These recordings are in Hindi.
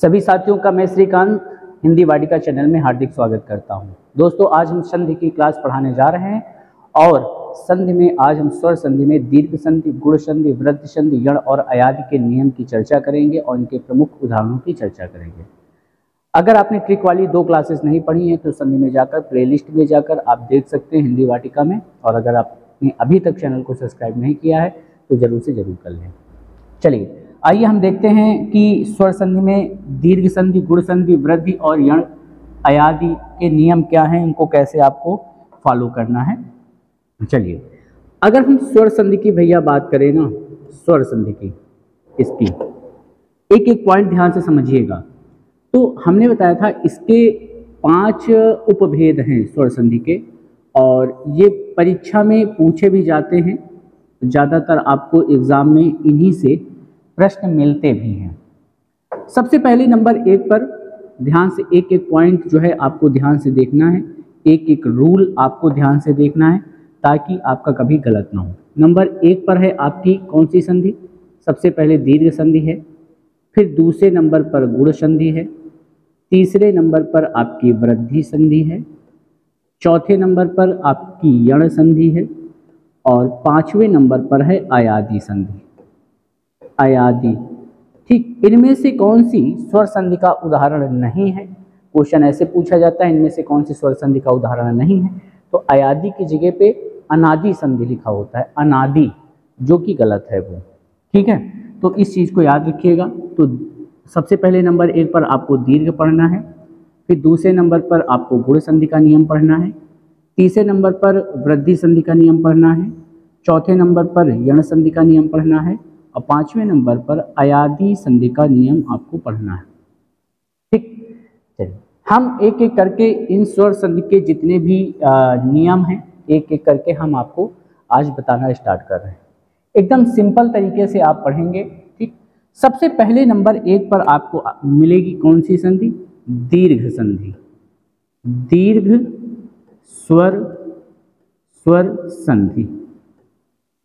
सभी साथियों का मैं श्रीकांत हिंदी वाटिका चैनल में हार्दिक स्वागत करता हूं। दोस्तों, आज हम संधि की क्लास पढ़ाने जा रहे हैं और संधि में आज हम स्वर संधि में दीर्घ संधि, गुण संधि, वृद्धि संधि, यण और अयादि के नियम की चर्चा करेंगे और इनके प्रमुख उदाहरणों की चर्चा करेंगे। अगर आपने ट्रिक वाली 2 क्लासेस नहीं पढ़ी हैं तो संधि में जाकर प्लेलिस्ट में जाकर आप देख सकते हैं हिंदी वाटिका में, और अगर आपने अभी तक चैनल को सब्सक्राइब नहीं किया है तो जरूर से जरूर कर लें। चलिए आइए हम देखते हैं कि स्वर संधि में दीर्घ संधि, गुण संधि, वृद्धि और यण अयादि के नियम क्या हैं, इनको कैसे आपको फॉलो करना है। चलिए, अगर हम स्वर संधि की भैया बात करें ना, स्वर संधि की, इसकी एक एक पॉइंट ध्यान से समझिएगा। तो हमने बताया था इसके 5 उपभेद हैं स्वर संधि के, और ये परीक्षा में पूछे भी जाते हैं। ज़्यादातर आपको एग्जाम में इन्हीं से प्रश्न मिलते भी हैं। सबसे पहले नंबर 1 पर ध्यान से एक एक पॉइंट जो है आपको ध्यान से देखना है, एक एक रूल आपको ध्यान से देखना है ताकि आपका कभी गलत ना हो। नंबर 1 पर है आपकी कौन सी संधि? सबसे पहले दीर्घ संधि है, फिर दूसरे नंबर पर गुण संधि है, तीसरे नंबर पर आपकी वृद्धि संधि है, चौथे नंबर पर आपकी यण संधि है और 5वें नंबर पर है अयादि संधि। अयादि, ठीक, इनमें से कौन सी स्वर संधि का उदाहरण नहीं है? क्वेश्चन ऐसे पूछा जाता है, इनमें से कौन सी स्वर संधि का उदाहरण नहीं है? तो अयादि की जगह पे अनादि संधि लिखा होता है, अनादि, जो कि गलत है वो। ठीक है, तो इस चीज़ को याद रखिएगा। तो सबसे पहले नंबर 1 पर आपको दीर्घ पढ़ना है, फिर दूसरे नंबर पर आपको गुण संधि का नियम पढ़ना है, तीसरे नंबर पर वृद्धि संधि का नियम पढ़ना है, चौथे नंबर पर यण संधि का नियम पढ़ना है और 5वें नंबर पर अयादि संधि का नियम आपको पढ़ना है। ठीक, चलिए हम एक एक करके इन स्वर संधि के जितने भी नियम हैं एक एक करके हम आपको आज बताना स्टार्ट कर रहे हैं। एकदम सिंपल तरीके से आप पढ़ेंगे। ठीक, सबसे पहले नंबर 1 पर आपको मिलेगी कौन सी संधि? दीर्घ संधि। दीर्घ स्वर संधि,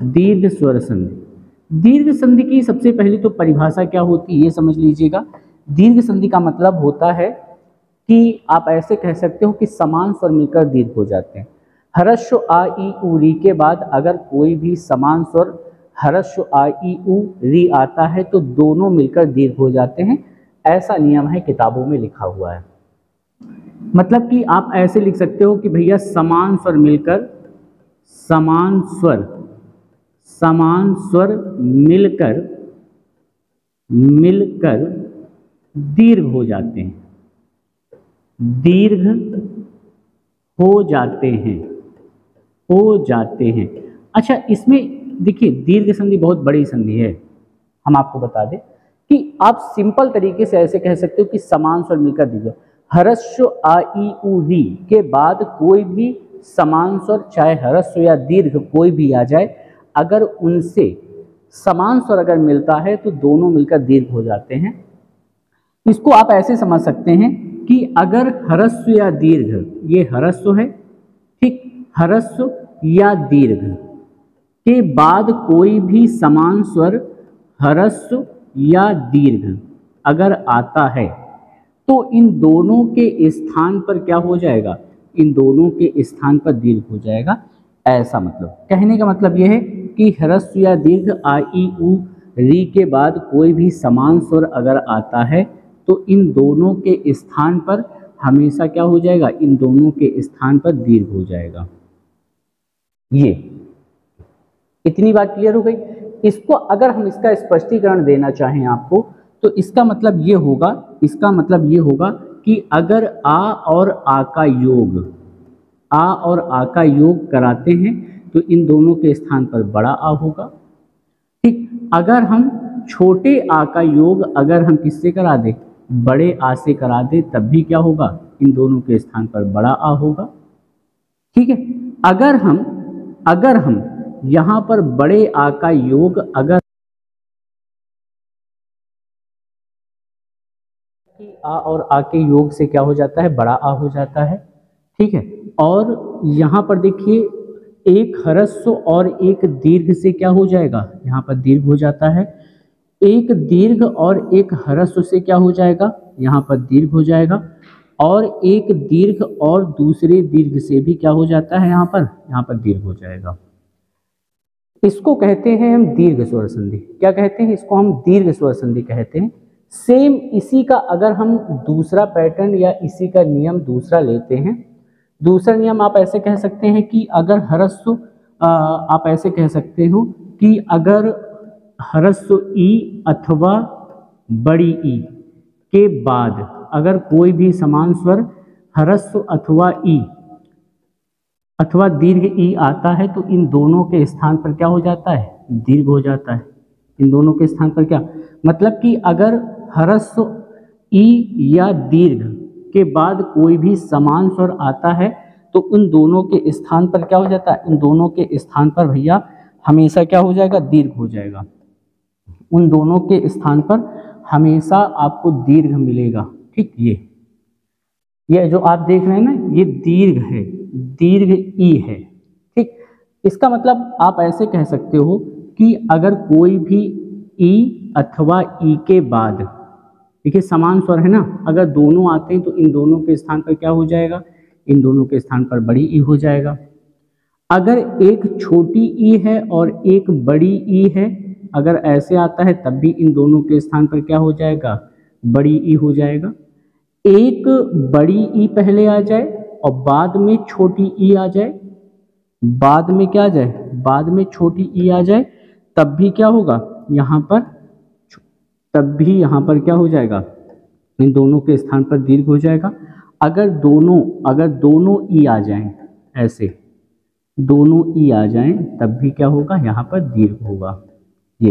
दीर्घ स्वर संधि। दीर्घ संधि की सबसे पहली तो परिभाषा क्या होती है ये समझ लीजिएगा। दीर्घ संधि का मतलब होता है कि आप ऐसे कह सकते हो कि समान स्वर मिलकर दीर्घ हो जाते हैं। ह्रस्व आ ई उ री के बाद अगर कोई भी समान स्वर ह्रस्व आ ई उ री आता है तो दोनों मिलकर दीर्घ हो जाते हैं। ऐसा नियम है, किताबों में लिखा हुआ है। मतलब कि आप ऐसे लिख सकते हो कि भैया समान स्वर मिलकर, समान स्वर मिलकर दीर्घ हो जाते हैं, दीर्घ हो जाते हैं। अच्छा, इसमें देखिए दीर्घ संधि बहुत बड़ी संधि है। हम आपको बता दें कि आप सिंपल तरीके से ऐसे कह सकते हो कि समान स्वर मिलकर दीर्घ। ह्रस्व आ ई उ री के बाद कोई भी समान स्वर, चाहे ह्रस्व या दीर्घ कोई भी आ जाए, अगर उनसे समान स्वर अगर मिलता है तो दोनों मिलकर दीर्घ हो जाते हैं। इसको आप ऐसे समझ सकते हैं कि अगर ह्रस्व या दीर्घ, ये ह्रस्व है, ठीक, ह्रस्व या दीर्घ के बाद कोई भी समान स्वर ह्रस्व या दीर्घ अगर आता है तो इन दोनों के स्थान पर क्या हो जाएगा? इन दोनों के स्थान पर दीर्घ हो जाएगा। ऐसा मतलब, कहने का मतलब यह है कि ह्रस्व या दीर्घ आ ई उ री के बाद कोई भी समान स्वर अगर आता है तो इन दोनों के स्थान पर हमेशा क्या हो जाएगा? इन दोनों के स्थान पर दीर्घ हो जाएगा। ये इतनी बात क्लियर हो गई। इसको अगर हम इसका स्पष्टीकरण देना चाहें आपको तो इसका मतलब ये होगा, कि अगर आ और आ का योग कराते हैं तो इन दोनों के स्थान पर बड़ा आ होगा। ठीक, अगर हम छोटे आ का योग अगर हम किससे करा दें? बड़े आ से करा दें, तब भी क्या होगा? इन दोनों के स्थान पर बड़ा आ होगा। ठीक है, अगर हम यहाँ पर बड़े आ का योग अगर आ और आ के योग से क्या हो जाता है? बड़ा आ हो जाता है। ठीक है, और यहाँ पर देखिए एक ह्रस्व और एक दीर्घ से क्या हो जाएगा? यहाँ पर दीर्घ हो जाता है। एक दीर्घ और एक ह्रस्व से क्या हो जाएगा, यहाँ पर दीर्घ हो जाएगा, और एक दीर्घ और दूसरे दीर्घ से भी क्या हो जाता है, यहाँ पर दीर्घ हो जाएगा। इसको कहते हैं हम दीर्घ स्वर संधि। क्या कहते हैं इसको, हम दीर्घ स्वर संधि कहते हैं। सेम इसी का अगर हम दूसरा पैटर्न या इसी का नियम दूसरा लेते हैं, दूसरा नियम आप ऐसे कह सकते हैं कि अगर ह्रस्व, आप ऐसे कह सकते हो कि अगर ह्रस्व ई अथवा बड़ी ई के बाद अगर कोई भी समान स्वर ह्रस्व अथवा ई अथवा दीर्घ ई आता है तो इन दोनों के स्थान पर क्या हो जाता है, दीर्घ हो जाता है। इन दोनों के स्थान पर क्या मतलब कि अगर ह्रस्व ई या दीर्घ के बाद कोई भी समान स्वर आता है तो उन दोनों के स्थान पर क्या हो जाता है, इन दोनों के स्थान पर भैया हमेशा क्या हो जाएगा, दीर्घ हो जाएगा। उन दोनों के स्थान पर हमेशा आपको दीर्घ मिलेगा। ठीक, ये जो आप देख रहे हैं ना, ये दीर्घ है, दीर्घ ई है। ठीक, इसका मतलब आप ऐसे कह सकते हो कि अगर कोई भी ई अथवा ई के बाद, देखिए समान स्वर है ना, अगर दोनों आते हैं तो इन दोनों के स्थान पर क्या हो जाएगा, इन दोनों के स्थान पर बड़ी ई हो जाएगा। अगर एक छोटी ई है और एक बड़ी ई है, अगर ऐसे आता है तब भी इन दोनों के स्थान पर क्या हो जाएगा, बड़ी ई हो जाएगा। एक बड़ी ई पहले आ जाए और बाद में छोटी ई आ जाए, बाद में क्या आ जाए, बाद में छोटी ई आ जाए, तब भी क्या होगा यहाँ पर, तब भी यहाँ पर क्या हो जाएगा, इन दोनों के स्थान पर दीर्घ हो जाएगा। अगर दोनों ई आ जाएं, ऐसे दोनों ई आ जाएं तब भी क्या होगा, यहाँ पर दीर्घ होगा। ये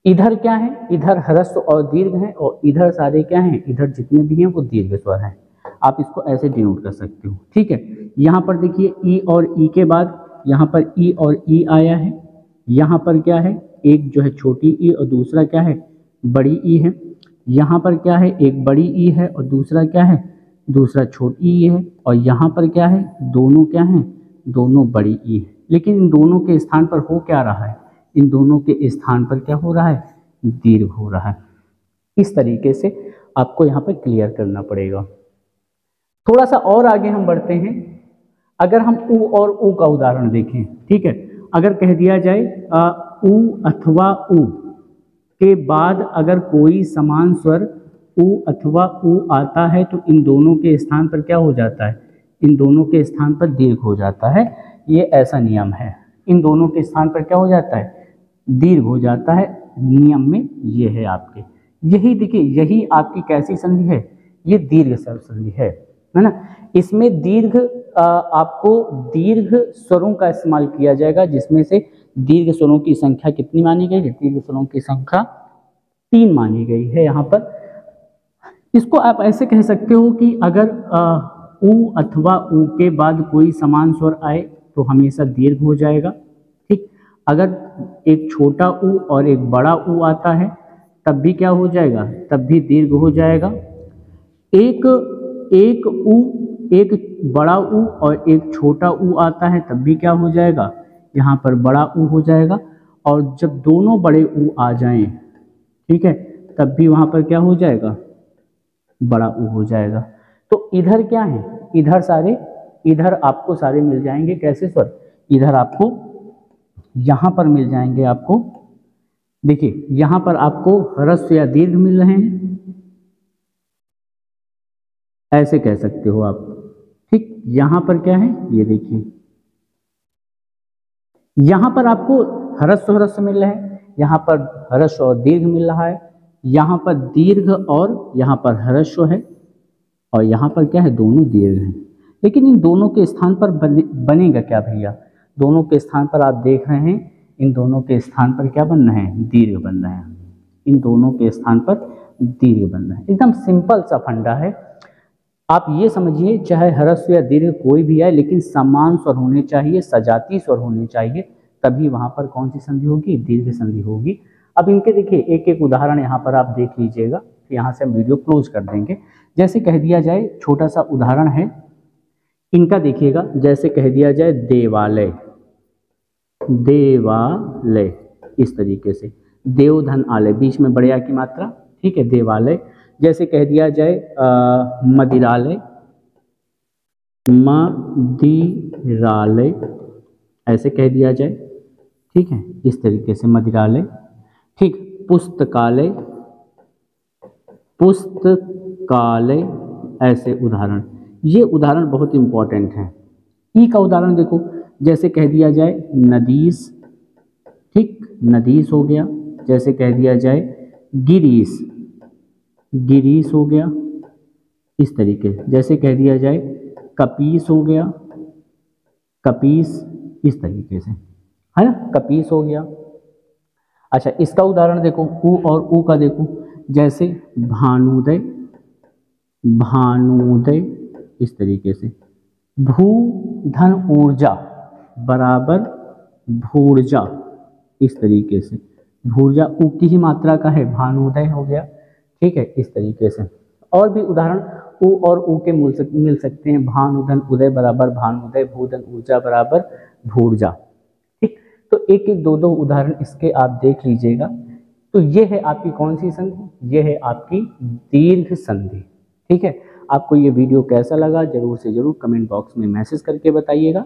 इधर क्या है, इधर ह्रस्व और दीर्घ है, और इधर सारे क्या हैं, इधर जितने भी हैं वो दीर्घ स्वर हैं। आप इसको ऐसे डिनोट कर सकते हो। ठीक है, यहाँ पर देखिए ई और ई के बाद यहाँ पर ई और ई आया है, यहाँ पर क्या है, एक जो है छोटी ई और दूसरा क्या है, बड़ी ई है। यहाँ पर क्या है, एक बड़ी ई है और दूसरा क्या है, दूसरा छोटी ई है। और यहाँ पर क्या है, दोनों क्या हैं, दोनों बड़ी ई है। लेकिन इन दोनों के स्थान पर हो क्या रहा है, इन दोनों के स्थान पर क्या हो रहा है, दीर्घ हो रहा है। इस तरीके से आपको यहाँ पर क्लियर करना पड़ेगा। थोड़ा सा और आगे हम बढ़ते हैं। अगर हम उ और ऊ का उदाहरण देखें, ठीक है, अगर कह दिया जाए उ अथवा उ के बाद अगर कोई समान स्वर उ अथवा उ आता है तो इन दोनों के स्थान पर क्या हो जाता है, इन दोनों के स्थान पर दीर्घ हो जाता है। ये ऐसा नियम है, इन दोनों के स्थान पर क्या हो जाता है, दीर्घ हो जाता है। नियम में ये है आपके, यही देखिए, यही आपकी कैसी संधि है, ये दीर्घ स्वर संधि है ना। इसमें दीर्घ आपको दीर्घ स्वरों का इस्तेमाल किया जाएगा, जिसमें से दीर्घ स्वरों की संख्या कितनी मानी गई है, दीर्घ स्वरों की संख्या 3 मानी गई है यहाँ पर। इसको आप ऐसे कह सकते हो कि अगर उ अथवा उ के बाद कोई समान स्वर आए तो हमेशा दीर्घ हो जाएगा। ठीक, अगर एक छोटा उ और एक बड़ा उ आता है तब भी क्या हो जाएगा, तब भी दीर्घ हो जाएगा। एक उ, एक बड़ा उ और एक छोटा उ आता है तब भी क्या हो जाएगा, यहाँ पर बड़ा उ हो जाएगा। और जब दोनों बड़े उ आ जाएं, ठीक है, तब भी वहाँ पर क्या हो जाएगा, बड़ा उ हो जाएगा। तो इधर क्या है, इधर आपको सारे मिल जाएंगे कैसे स्वर, इधर आपको यहाँ पर मिल जाएंगे आपको, देखिए यहाँ पर आपको ह्रस्व या दीर्घ मिल रहे हैं, ऐसे कह सकते हो आप। ठीक, यहाँ पर क्या है, ये देखिए यहाँ पर आपको ह्रस्व मिल रहे हैं, यहाँ पर ह्रस्व और दीर्घ मिल रहा है, यहाँ पर दीर्घ और यहाँ पर ह्रस्व है, और यहाँ पर क्या है, दोनों दीर्घ हैं। लेकिन इन दोनों के स्थान पर बनेगा क्या भैया, दोनों के स्थान पर आप देख रहे हैं, इन दोनों के स्थान पर क्या बन रहे हैं, दीर्घ बन रहे हैं। इन दोनों के स्थान पर दीर्घ बन रहे हैं। एकदम सिंपल सा फंडा है। आप ये समझिए, चाहे ह्रस्व या दीर्घ कोई भी आए, लेकिन समान स्वर होने चाहिए, सजातीय स्वर होने चाहिए, तभी वहाँ पर कौन सी संधि होगी, दीर्घ संधि होगी। अब इनके देखिए एक एक उदाहरण यहाँ पर आप देख लीजिएगा, फिर यहाँ से हम वीडियो क्लोज कर देंगे। जैसे कह दिया जाए, छोटा सा उदाहरण है इनका, देखिएगा, जैसे कह दिया जाए देवालय, देवालय, इस तरीके से देवधन आलय, बीच में बड़े आ की मात्रा, ठीक है, देवालय। जैसे कह दिया जाए मदिरालय, मदिरालय ऐसे कह दिया जाए, ठीक है, इस तरीके से मदिरालय, ठीक। पुस्तकालय, पुस्तकालय ऐसे उदाहरण, ये उदाहरण बहुत इंपॉर्टेंट हैं। ई का उदाहरण देखो, जैसे कह दिया जाए नदीस, ठीक, नदीस हो गया। जैसे कह दिया जाए गिरीश, गिरीश हो गया, इस तरीके से। जैसे कह दिया जाए कपीस हो गया, कपीस, इस तरीके से, है ना, कपीस हो गया। अच्छा, इसका उदाहरण देखो, ऊ और ऊ का देखो, जैसे भानुदय, भानुदय, इस तरीके से। भू धन ऊर्जा बराबर भूर्जा, इस तरीके से। भूर्जा ऊ की ही मात्रा का है, भानुदय हो गया, ठीक है, इस तरीके से। और भी उदाहरण ऊ और ऊ के मिल सकते हैं। भानुधन उदय बराबर भानुदय, भूधन ऊर्जा बराबर भूर्जा, ठीक। तो एक एक दो दो उदाहरण इसके आप देख लीजिएगा। तो ये है आपकी कौन सी संधि? ये है आपकी दीर्घ संधि, ठीक है। आपको ये वीडियो कैसा लगा जरूर से जरूर कमेंट बॉक्स में मैसेज करके बताइएगा।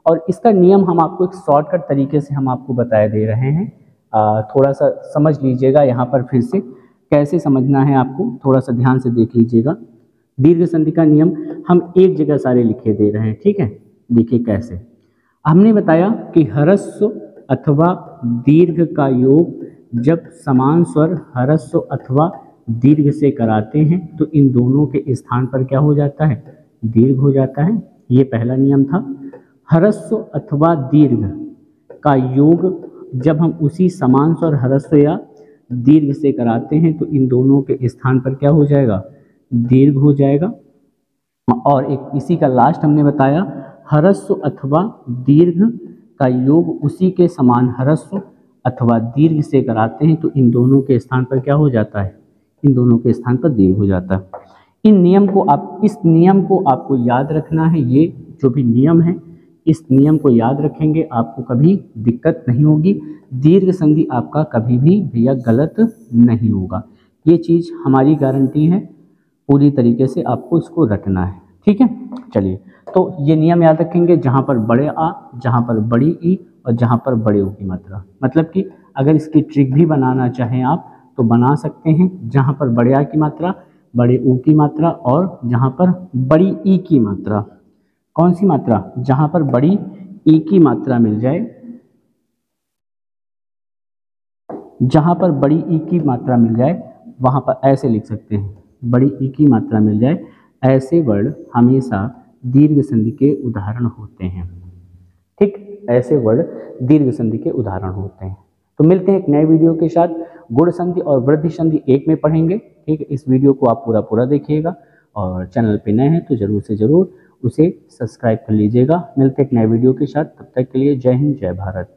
और इसका नियम हम आपको एक शॉर्टकट तरीके से हम आपको बताए दे रहे हैं, थोड़ा सा समझ लीजिएगा। यहाँ पर फिर से कैसे समझना है आपको थोड़ा सा ध्यान से देख लीजिएगा। दीर्घ संधि का नियम हम एक जगह सारे लिखे दे रहे हैं, ठीक है। देखिए कैसे हमने बताया कि ह्रस्व अथवा दीर्घ का योग जब समान स्वर ह्रस्व अथवा दीर्घ से कराते हैं तो इन दोनों के स्थान पर क्या हो जाता है? दीर्घ हो जाता है। ये पहला नियम था। ह्रस्व अथवा दीर्घ का योग जब हम उसी समान स्वर ह्रस्व या दीर्घ से कराते हैं तो इन दोनों के स्थान पर क्या हो जाएगा? दीर्घ हो जाएगा। और एक इसी का लास्ट हमने बताया, ह्रस्व अथवा दीर्घ का योग उसी के समान ह्रस्व अथवा दीर्घ से कराते हैं तो इन दोनों के स्थान पर क्या हो जाता है? इन दोनों के स्थान पर दीर्घ हो जाता है। इस नियम को आपको याद रखना है। ये जो भी नियम है इस नियम को याद रखेंगे, आपको कभी दिक्कत नहीं होगी। दीर्घ संधि आपका कभी भी भैया गलत नहीं होगा। ये चीज़ हमारी गारंटी है, पूरी तरीके से आपको इसको रखना है, ठीक है। चलिए, तो ये नियम याद रखेंगे, जहाँ पर बड़े आ, जहाँ पर बड़ी ई और जहाँ पर बड़े ऊ की मात्रा। मतलब कि अगर इसकी ट्रिक भी बनाना चाहें आप तो बना सकते हैं, जहाँ पर बड़े आ की मात्रा, बड़े ऊ की मात्रा और जहाँ पर बड़ी ई की मात्रा। कौन सी मात्रा? जहाँ पर बड़ी ई की मात्रा मिल जाए, जहाँ पर बड़ी ई की मात्रा मिल जाए वहाँ पर ऐसे लिख सकते हैं, बड़ी ई की मात्रा मिल जाए। ऐसे वर्ड हमेशा दीर्घ संधि के उदाहरण होते हैं, ठीक। ऐसे वर्ड दीर्घ संधि के उदाहरण होते हैं। तो मिलते हैं एक नए वीडियो के साथ। गुण संधि और वृद्धि संधि एक में पढ़ेंगे, ठीक है। इस वीडियो को आप पूरा देखिएगा और चैनल पे नए हैं तो जरूर से जरूर उसे सब्सक्राइब कर लीजिएगा। मिलते हैं एक नए वीडियो के साथ, तब तक के लिए जय हिंद, जय भारत।